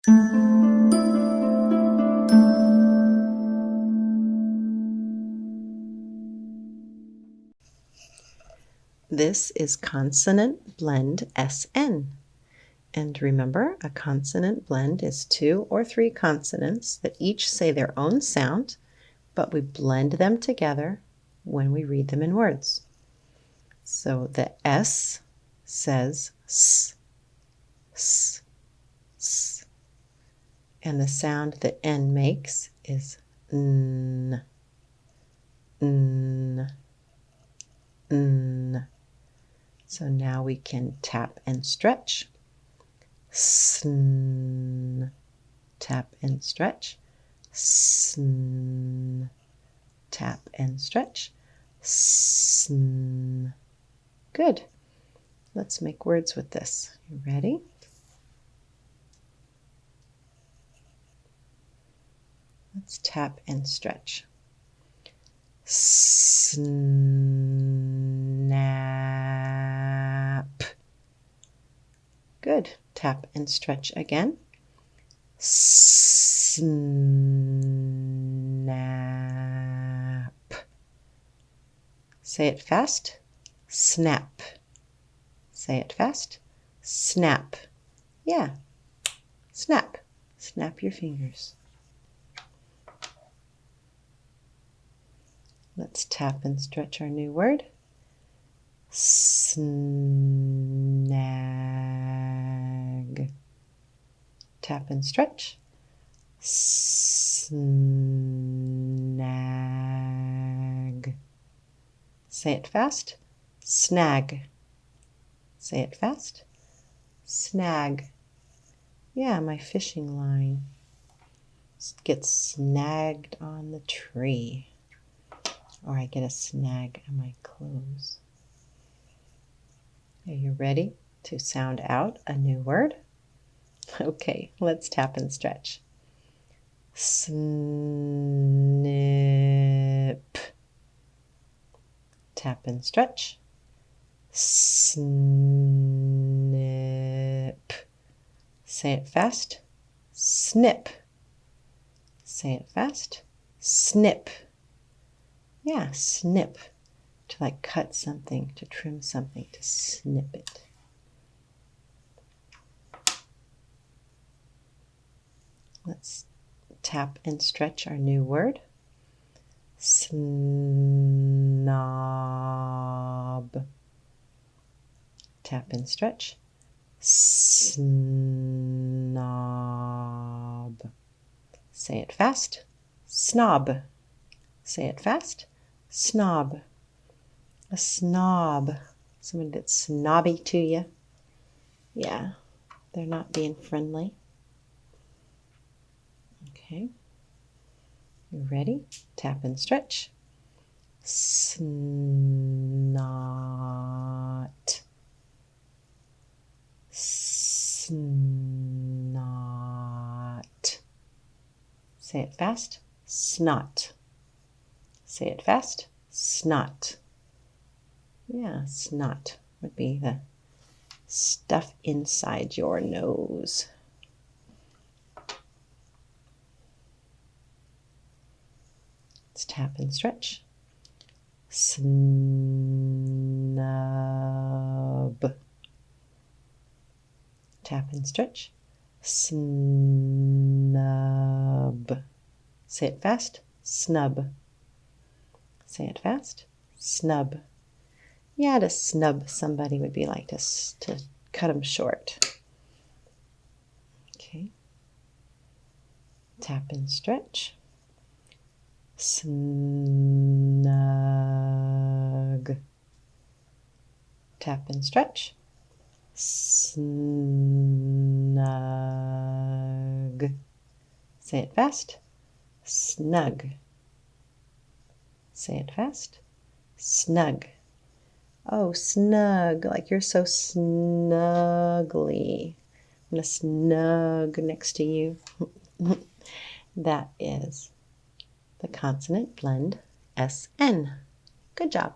This is Consonant Blend SN. And remember, a consonant blend is 2 or 3 consonants that each say their own sound, but we blend them together when we read them in words. So the S says S, S, S. And the sound that N makes is N, N, N. So now we can tap and stretch. Sn, tap and stretch. Sn, tap and stretch. Sn. Good. Let's make words with this. You ready? Let's tap and stretch. Snap. Good. Tap and stretch again. Snap. Say it fast. Snap. Say it fast. Snap. Yeah. Snap. Snap your fingers. Let's tap and stretch our new word. Snag. Tap and stretch. Snag. Say it fast. Snag. Say it fast. Snag. Yeah, my fishing line gets snagged on the tree. Or I get a snag on my clothes. Are you ready to sound out a new word? Okay, let's tap and stretch. Snip. Tap and stretch. Snip. Say it fast. Snip. Say it fast. Snip. Yeah, snip. To like cut something, to trim something, to snip it. Let's tap and stretch our new word. Snob. Tap and stretch. Snob. Say it fast. Snob. Say it fast. Snob. A snob. Somebody that's snobby to you. Yeah, they're not being friendly. Okay. You ready? Tap and stretch. Snot. Snot. Say it fast. Snot. Say it fast. Snot. Yeah, snot would be the stuff inside your nose. Let's tap and stretch. Snub. Tap and stretch. Snub. Say it fast. Snub. Say it fast. Snub. Yeah, to snub somebody would be like to cut them short. Okay. Tap and stretch. Snug. Tap and stretch. Snug. Say it fast. Snug. Say it fast. Snug. Oh, snug, like you're so snuggly. I'm going to snug next to you. That is the consonant blend SN. Good job.